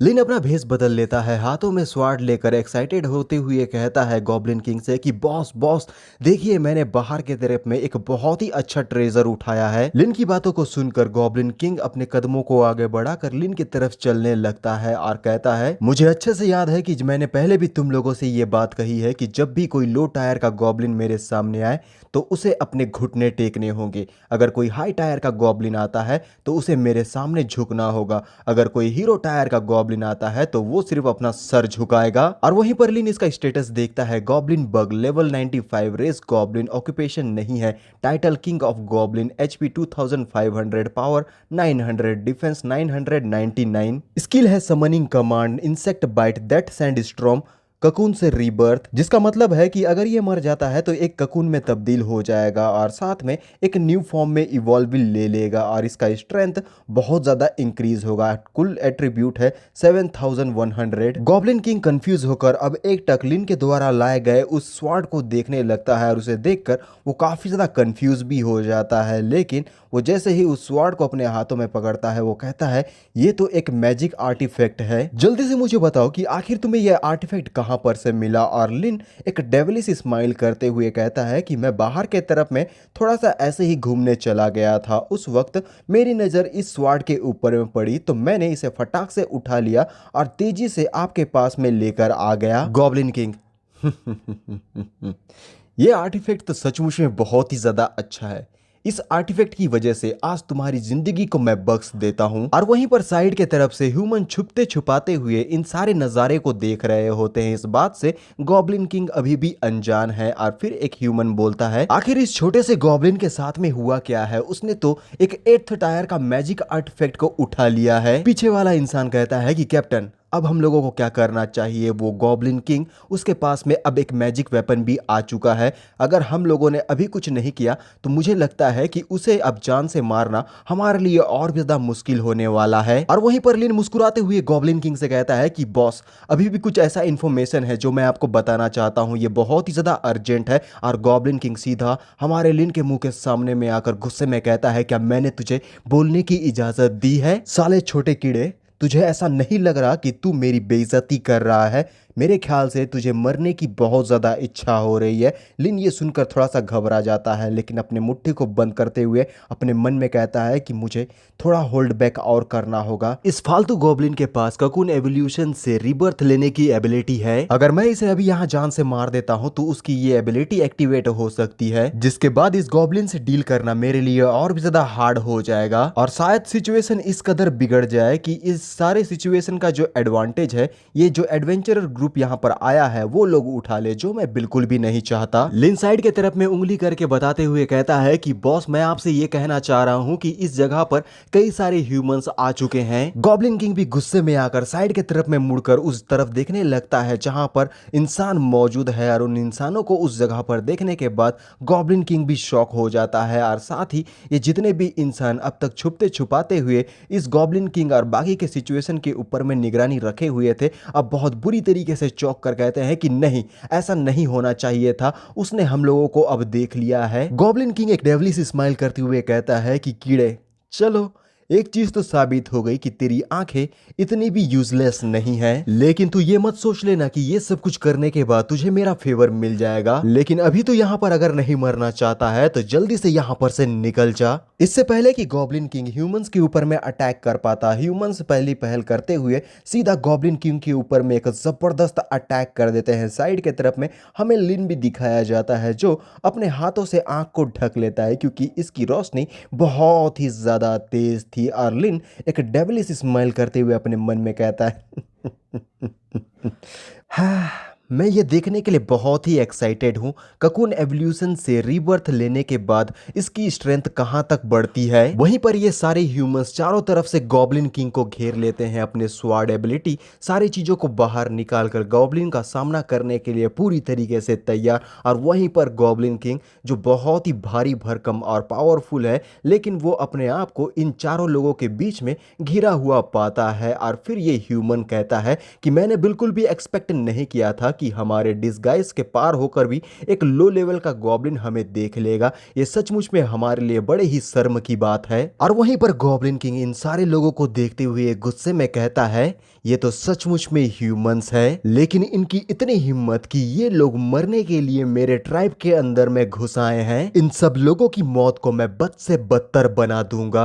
लिन अपना भेष बदल लेता है, हाथों में स्वॉर्ड लेकर एक्साइटेड होते हुए कहता है गॉब्लिन किंग से कि बॉस बॉस देखिए मैंने बाहर के तरफ में एक बहुत ही अच्छा ट्रेजर उठाया है। लिन की बातों को सुनकर गॉब्लिन किंग अपने कदमों को आगे बढ़ाकर लिन की तरफ चलने लगता है और कहता है मुझे अच्छे से याद है कि मैंने पहले भी तुम लोगों से ये बात कही है कि जब भी कोई लो टायर का गॉब्लिन मेरे सामने आए तो उसे अपने घुटने टेकने होंगे। अगर कोई हाई टायर का गॉब्लिन आता है तो उसे मेरे सामने झुकना होगा। अगर कोई हीरो टायर का गॉब्लिन आता है तो वो सिर्फ अपना सर झुकाएगा। और वहीं पर लिन इसका स्टेटस देखता है goblin bug level 95 race goblin occupation नहीं है, title king of goblin, HP 2500, power 900, defence 999, skill है summoning command, insect bite, that sand storm, cocoon से रीबर्थ, जिसका मतलब है कि अगर ये मर जाता है तो एक ककून में तब्दील हो जाएगा और साथ में एक न्यू फॉर्म में इवॉल्व भी ले लेगा और इसका स्ट्रेंथ बहुत ज़्यादा इंक्रीज होगा। कुल एट्रीब्यूट है 7100। गॉब्लिन किंग कंफ्यूज होकर अब एक टकलिन के द्वारा लाए गए उस स्वॉर्ड को देखने लगता है और उसे देखकर वो काफ़ी ज़्यादा कंफ्यूज भी हो जाता है। लेकिन वो जैसे ही उस स्वॉर्ड को अपने हाथों में पकड़ता है वो कहता है ये तो एक मैजिक आर्टिफैक्ट है, जल्दी से मुझे बताओ कि आखिर तुम्हें यह आर्टिफैक्ट कहां पर से मिला। और लिन एक डेविलिश स्माइल करते हुए कहता है कि मैं बाहर के तरफ में थोड़ा सा ऐसे ही घूमने चला गया था, उस वक्त मेरी नज़र इस स्वार्ड के ऊपर में पड़ी तो मैंने इसे फटाक से उठा लिया और तेजी से आपके पास में लेकर आ गया। गॉब्लिन किंग ये आर्टिफैक्ट तो सचमुच में बहुत ही ज्यादा अच्छा है। इस आर्टिफैक्ट की वजह से आज तुम्हारी जिंदगी को मैं बख्श देता हूं। और वहीं पर साइड के तरफ से ह्यूमन छुपते छुपाते हुए इन सारे नजारे को देख रहे होते हैं। इस बात से गॉब्लिन किंग अभी भी अनजान है और फिर एक ह्यूमन बोलता है आखिर इस छोटे से गॉब्लिन के साथ में हुआ क्या है, उसने तो एक 8th टायर का मैजिक आर्टिफैक्ट को उठा लिया है। पीछे वाला इंसान कहता है कि कैप्टन अब हम लोगों को क्या करना चाहिए। वो गॉब्लिन किंग उसके पास में अब एक मैजिक वेपन भी आ चुका है, अगर हम लोगों ने अभी कुछ नहीं किया तो मुझे लगता है कि उसे अब जान से मारना हमारे लिए और भी ज्यादा मुश्किल होने वाला है। और वहीं पर लिन मुस्कुराते हुए गॉब्लिन किंग से कहता है कि बॉस अभी भी कुछ ऐसा इंफॉर्मेशन है जो मैं आपको बताना चाहता हूं, ये बहुत ही ज्यादा अर्जेंट है। और गॉब्लिन किंग सीधा हमारे लिन के मुंह के सामने में आकर गुस्से में कहता है क्या मैंने तुझे बोलने की इजाजत दी है? साले छोटे कीड़े, तुझे ऐसा नहीं लग रहा कि तू मेरी बेइज्जती कर रहा है? मेरे ख्याल से तुझे मरने की बहुत ज़्यादा इच्छा हो रही है। लिन ये सुनकर थोड़ा सा घबरा जाता है लेकिन अपने मुट्ठी को बंद करते हुए अपने मन में कहता है कि मुझे थोड़ा होल्ड बैक और करना होगा। इस फालतू गॉब्लिन के पास ककून एवोल्यूशन से रीबर्थ लेने की एबिलिटी है, अगर मैं इसे अभी यहाँ जान से मार देता हूँ तो उसकी ये एबिलिटी एक्टिवेट हो सकती है, जिसके बाद इस गॉब्लिन से डील करना मेरे लिए और भी ज्यादा हार्ड हो जाएगा और शायद सिचुएशन इस कदर बिगड़ जाए कि इस सारे सिचुएशन का जो एडवांटेज है ये जो एडवेंचरर ग्रुप यहाँ पर आया है वो लोग उठा ले, जो मैं बिल्कुल भी नहीं चाहता। लिन साइड के तरफ में उंगली करके बताते हुए कहता है कि बॉस मैं आपसे ये कहना चाह रहा हूँ कि इस जगह पर कई सारे ह्यूमंस आ चुके हैं। गॉब्लिन किंग भी गुस्से में आकर साइड के तरफ में मुड़कर उस तरफ देखने लगता है जहां पर इंसान मौजूद है और उन इंसानों को उस जगह पर देखने के बाद गॉब्लिन किंग भी शॉक हो जाता है और साथ ही ये जितने भी इंसान अब तक छुपते छुपाते हुए इस गॉब्लिन किंग और बाकी के सिचुएशन के ऊपर में निगरानी रखे हुए थे अब बहुत बुरी तरीके से चौंक कर कहते हैं कि नहीं ऐसा नहीं होना चाहिए था, उसने हम लोगों को अब देख लिया है। गॉब्लिन किंग एक डेवलिश स्माइल करते हुए कहता है कि कीड़े चलो एक चीज तो साबित हो गई कि तेरी आंखें इतनी भी यूजलेस नहीं है, लेकिन तू ये मत सोच लेना कि ये सब कुछ करने के बाद तुझे मेरा फेवर मिल जाएगा। लेकिन अभी तो यहाँ पर अगर नहीं मरना चाहता है तो जल्दी से यहाँ पर से निकल जा। इससे पहले कि गॉब्लिन किंग ह्यूमंस के ऊपर में अटैक कर पाता, ह्यूमंस पहली पहल करते हुए सीधा गॉब्लिन किंग के ऊपर में एक जबरदस्त अटैक कर देते हैं। साइड के तरफ में हमें लिन भी दिखाया जाता है जो अपने हाथों से आंख को ढक लेता है क्योंकि इसकी रोशनी बहुत ही ज्यादा तेज थी। और लिन एक डेविलिश स्माइल करते हुए अपने मन में कहता है हाँ मैं ये देखने के लिए बहुत ही एक्साइटेड हूँ ककून एवोल्यूशन से रीबर्थ लेने के बाद इसकी स्ट्रेंथ कहाँ तक बढ़ती है। वहीं पर ये सारे ह्यूमंस चारों तरफ से गॉब्लिन किंग को घेर लेते हैं, अपने स्वॉर्ड एबिलिटी सारी चीज़ों को बाहर निकाल कर गॉब्लिन का सामना करने के लिए पूरी तरीके से तैयार। और वहीं पर गॉब्लिन किंग जो बहुत ही भारी भरकम और पावरफुल है लेकिन वो अपने आप को इन चारों लोगों के बीच में घिरा हुआ पाता है। और फिर ये ह्यूमन कहता है कि मैंने बिल्कुल भी एक्सपेक्ट नहीं किया था कि हमारे डिस्गाइज के पार होकर भी एक लो लेवल का गॉब्लिन हमें देख लेगा, ये सचमुच में हमारे लिए बड़े ही शर्म की बात है। और वहीं पर गॉब्लिन किंग इन सारे लोगों को देखते हुए गुस्से में कहता है ये तो सचमुच में ह्यूमंस है, लेकिन इनकी इतनी हिम्मत कि ये लोग मरने के लिए मेरे ट्राइब के अंदर में घुस आए हैं। इन सब लोगों की मौत को मैं बद से बदतर बना दूंगा।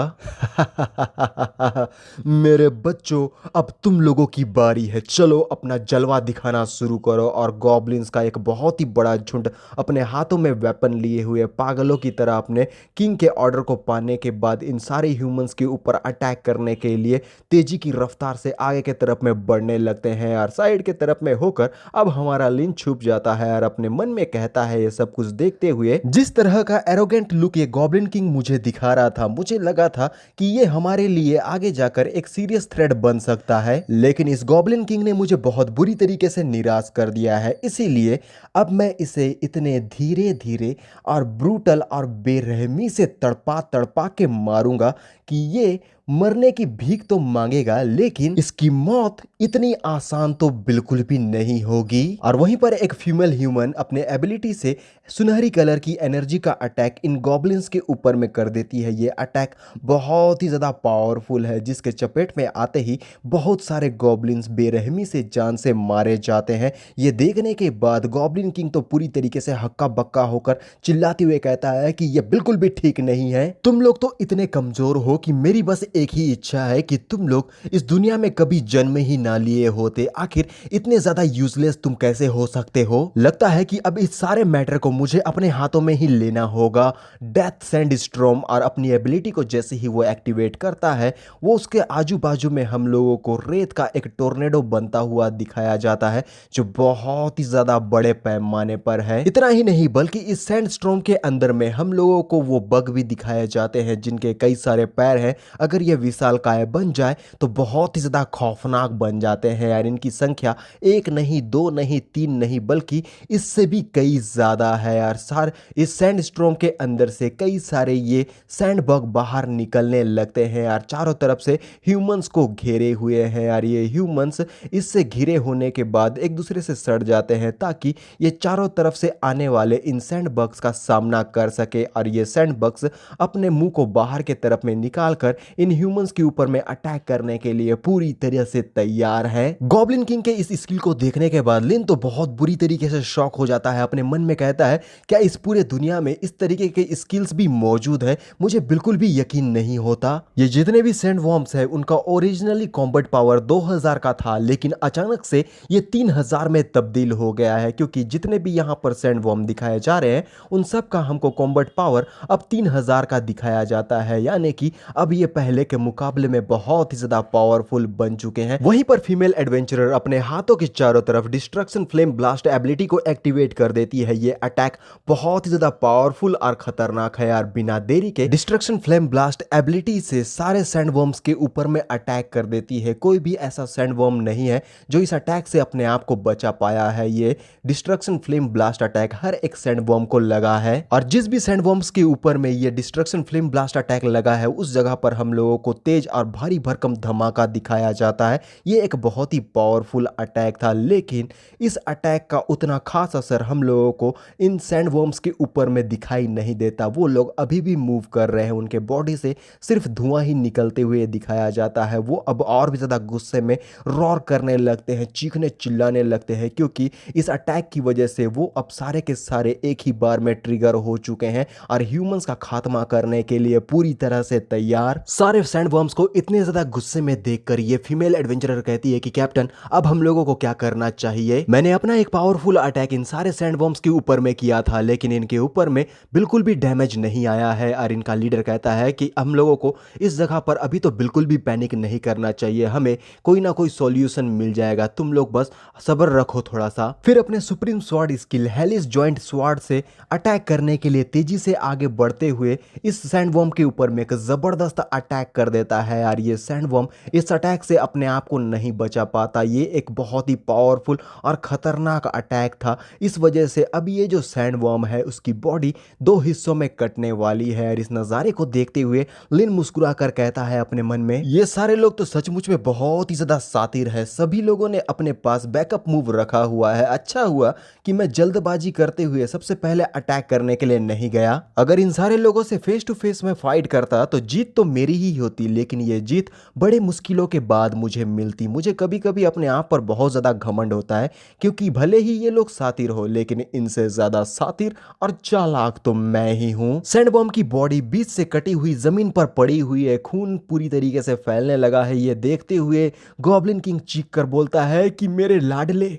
मेरे बच्चों, अब तुम लोगों की बारी है, चलो अपना जलवा दिखाना शुरू करो। और गॉब्लिन्स का एक बहुत ही बड़ा झुंड अपने हाथों में वेपन लिए हुए पागलों की तरह अपने किंग के ऑर्डर को पाने के बाद इन सारे ह्यूमंस के ऊपर अटैक करने के लिए तेजी की रफ्तार से आगे के तरफ में बढ़ने लगते हैं। और साइड के तरफ में होकर अब हमारा लिन छुप जाता है और अपने मन में कहता है, ये सब कुछ देखते हुए जिस तरह का एरोगेंट लुक ये गॉब्लिन किंग मुझे दिखा रहा था, मुझे लगा था कि ये हमारे लिए आगे जाकर एक सीरियस थ्रेट बन सकता है। लेकिन इस गॉब्लिन किंग ने मुझे बहुत बुरी तरीके से निराश कर दिया है। इसीलिए अब मैं इसे इतने धीरे धीरे और ब्रूटल और बेरहमी से तड़पा तड़पा के मारूंगा कि ये मरने की भीख तो मांगेगा, लेकिन इसकी मौत इतनी आसान तो बिल्कुल भी नहीं होगी। और वहीं पर एक फीमेल ह्यूमन अपने एबिलिटी से सुनहरी कलर की एनर्जी का अटैक इन गॉब्लिन्स के ऊपर में कर देती है। ये अटैक बहुत ही ज़्यादा पावरफुल है, जिसके चपेट में आते ही बहुत सारे गॉब्लिन्स बेरहमी से जान से मारे जाते हैं। ये देखने के बाद गॉब्लिन किंग तो पूरी तरीके से हक्का बक्का होकर चिल्लाते हुए कहता है कि ये बिल्कुल भी ठीक नहीं है। तुम लोग तो इतने कमजोर हो कि मेरी बस एक ही इच्छा है कि तुम लोग इस दुनिया में कभी जन्म ही ना लिए होते। आखिर इतने ज्यादा यूजलेस तुम कैसे हो सकते हो? लगता है कि अब इस सारे मैटर को मुझे अपने हाथों में ही लेना होगा। डेथ सैंड स्टॉर्म और अपनी एबिलिटी को जैसे ही वो एक्टिवेट करता है, वो उसके आजू बाजू में हम लोगों को रेत का एक टोर्नेडो बनता हुआ दिखाया जाता है, जो बहुत ही ज्यादा बड़े पैमाने पर है। इतना ही नहीं बल्कि इस सैंड स्टॉर्म के अंदर में हम लोगों को वो बग भी दिखाए जाते हैं जिनके कई सारे पैर हैं। अगर ये विशालकाय बन जाए तो बहुत ही ज्यादा खौफनाक बन जाते हैं यार। इनकी संख्या एक नहीं, दो नहीं, तीन नहीं, बल्कि इससे भी कई ज्यादा है यार। इस सैंड स्टॉर्म के अंदर से कई सारे ये सैंड बग बाहर निकलने लगते हैं यार। चारों तरफ से ह्यूमंस को घेरे हुए हैं यार। ये ह्यूमंस इससे घिरे होने के बाद एक दूसरे से सड़ जाते हैं ताकि ये चारों तरफ से आने वाले इन सैंड बग्स का सामना कर सके। और ये सैंड बग्स अपने मुंह को बाहर के तरफ में निकाल कर इन ह्यूमंस के ऊपर में अटैक करने के लिए पूरी तरह से तैयार है। गॉब्लिन किंग के इस स्किल को देखने के बाद लिन तो बहुत बुरी तरीके से शॉक हो जाता है। अपने मन में कहता है, क्या इस पूरे दुनिया में इस तरीके के स्किल्स भी मौजूद है? मुझे बिल्कुल भी यकीन नहीं होता। ये जितने भी सैंड वॉर्म्स है उनका ओरिजिनली कॉम्बैट पावर 2000 का था, लेकिन अचानक से ये 3000 में तब्दील हो गया है, क्योंकि जितने भी यहाँ पर सैंड वॉर्म दिखाए जा रहे हैं उन सब का हमको कॉम्बैट पावर अब 3000 का दिखाया जाता है। यानी कि अब ये पहले के मुकाबले में बहुत ही ज्यादा पावरफुल बन चुके हैं। वहीं पर फीमेल एडवेंचरर अपने हाथों के चारों तरफ डिस्ट्रक्शन फ्लेम ब्लास्ट एबिलिटी को एक्टिवेट कर देती है। ये अटैक बहुत ही ज्यादा पावरफुल और खतरनाक है यार। बिना देरी के डिस्ट्रक्शन फ्लेम ब्लास्ट एबिलिटी से सारे सैंडवर्म्स के ऊपर में अटैक कर देती है। कोई भी ऐसा सैंडवर्म नहीं है जो इस अटैक से अपने आप को बचा पाया है। ये डिस्ट्रक्शन फ्लेम ब्लास्ट अटैक हर एक सैंडवर्म को लगा है, और जिस भी सैंडवर्म्स के ऊपर में ये डिस्ट्रक्शन फ्लेम ब्लास्ट अटैक लगा है उस जगह पर हम लोगों को तेज और भारी भरकम धमाका दिखाया जाता है। ये एक बहुत ही पावरफुल अटैक था, लेकिन इस अटैक का उतना खास असर हम लोगों को इन सैंडवर्म्स के ऊपर में दिखाई नहीं देता। वो लोग अभी भी मूव कर रहे हैं, उनके बॉडी से सिर्फ धुआं ही निकलते हुए दिखाया जाता है। वो अब और भी ज़्यादा गुस्से में रॉर करने लगते हैं, चीखने चिल्लाने लगते हैं, क्योंकि इस अटैक की वजह से वो अब सारे के सारे एक ही बार में ट्रिगर हो चुके हैं और ह्यूमंस का खात्मा करने के लिए पूरी तरह से तैयार। सारे सैंडवर्म्स को इतने ज्यादा गुस्से में देखकर ये फीमेल एडवेंचरर कहती है कि कैप्टन, अब हम लोगों को क्या करना चाहिए? मैंने अपना एक पावरफुल अटैक इन सारे सैंडवर्म्स के ऊपर में किया था, लेकिन इनके ऊपर में बिल्कुल भी डैमेज नहीं आया है। और इनका लीडर कहता है कि हम लोगों को इस जगह पर अभी तो बिल्कुल भी पैनिक नहीं करना चाहिए, हमें कोई ना कोई सॉल्यूशन मिल जाएगा, तुम लोग बस सब्र रखो थोड़ा सा। फिर अपने सुप्रीम स्वॉर्ड स्किल हेलिस जॉइंट स्वॉर्ड से अटैक करने के लिए तेजी से आगे बढ़ते हुए इस सैंडवर्म के ऊपर में एक जबरदस्त अटैक कर देता है। यार ये सैंडवर्म इस अटैक से अपने आप को नहीं बचा पाता। ये एक बहुत ही पावरफुल और खतरनाक अटैक था। इस वजह से अब ये जो सैंडवर्म है उसकी बॉडी दो हिस्सों में कटने वाली है। और इस नज़ारे को देखते हुए लिन मुस्कुरा कर कहता है अपने मन में, ये सारे लोग तो सचमुच में बहुत ही ज्यादा शातिर है। सभी लोगों ने अपने पास बैकअप मूव रखा हुआ है। अच्छा हुआ कि मैं जल्दबाजी करते हुए सबसे पहले अटैक करने के लिए नहीं गया। अगर इन सारे लोगों से फेस टू फेस में फाइट करता तो जीत तो मेरी ही होती, लेकिन ये जीत बड़े मुश्किलों के बाद मुझे मिलती। मुझे कभी कभी अपने आप पर बहुत ज़्यादा घमंड होता है, क्योंकि भले ही ये लोग सातिर हो, लेकिन इनसे ज़्यादा सातिर और चालाक तो मैं ही हूँ। सैंडवर्म की बॉडी बीच से कटी हुई जमीन पर पड़ी हुई है, खून पूरी तरीके से फैलने लगा है। ये देखते हुए गॉब्लिन किंग चीख कर बोलता है कि मेरे लाडले,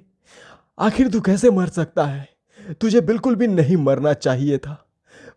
आखिर तू कैसे मर सकता है? तुझे बिल्कुल भी नहीं मरना चाहिए था।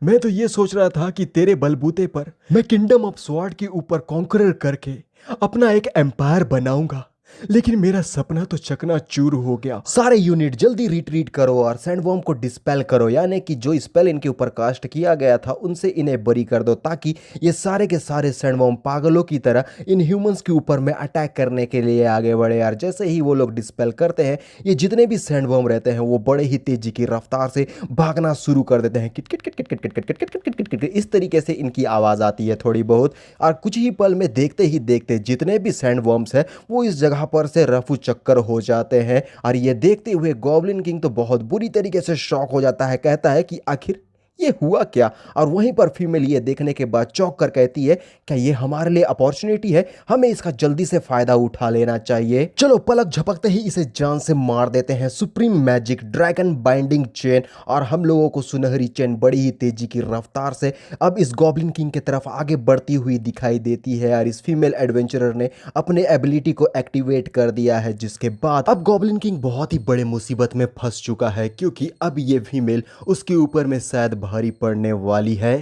मैं तो ये सोच रहा था कि तेरे बलबूते पर मैं किंगडम ऑफ स्वॉर्ड के ऊपर कॉन्करर करके अपना एक एम्पायर बनाऊंगा, लेकिन मेरा सपना तो चकनाचूर हो गया। सारे यूनिट जल्दी रिट्रीट करो और सैंडवर्म को डिस्पेल करो, यानी कि जो स्पेल इनके ऊपर कास्ट किया गया था उनसे इन्हें बरी कर दो, ताकि ये सारे के सारे सैंडवर्म पागलों की तरह इन ह्यूमंस के ऊपर में अटैक करने के लिए आगे बढ़े। यार जैसे ही वो लोग डिस्पेल करते हैं, ये जितने भी सैंडवर्म रहते हैं वो बड़े ही तेजी की रफ्तार से भागना शुरू कर देते हैं। Kit kit kit kit kit kit kit kit kit kit kit kit, इस तरीके से इनकी आवाज आती है थोड़ी बहुत, और कुछ ही पल में देखते ही देखते जितने भी सैंडवर्म्स हैं वो इस जगह पर से रफू चक्कर हो जाते हैं। और ये देखते हुए गॉब्लिन किंग तो बहुत बुरी तरीके से शॉक हो जाता है, कहता है कि आखिर ये हुआ क्या। और वहीं पर फीमेल ये देखने के बाद चौंक कर कहती है, क्या ये हमारे लिए अपॉर्चुनिटी है? हमें इसका जल्दी से फायदा उठा लेना चाहिए। चलो पलक झपकते ही इसे जान से मार देते हैं। Supreme magic dragon binding chain, और हम लोगों को सुनहरी चेन बड़ी ही तेजी की रफ्तार से अब इस गॉब्लिन किंग की तरफ आगे बढ़ती हुई दिखाई देती है। और इस फीमेल एडवेंचरर ने अपने एबिलिटी को एक्टिवेट कर दिया है, जिसके बाद अब गॉब्लिन किंग बहुत ही बड़े मुसीबत में फंस चुका है, क्योंकि अब ये फीमेल उसके ऊपर में शायद भारी पड़ने वाली है।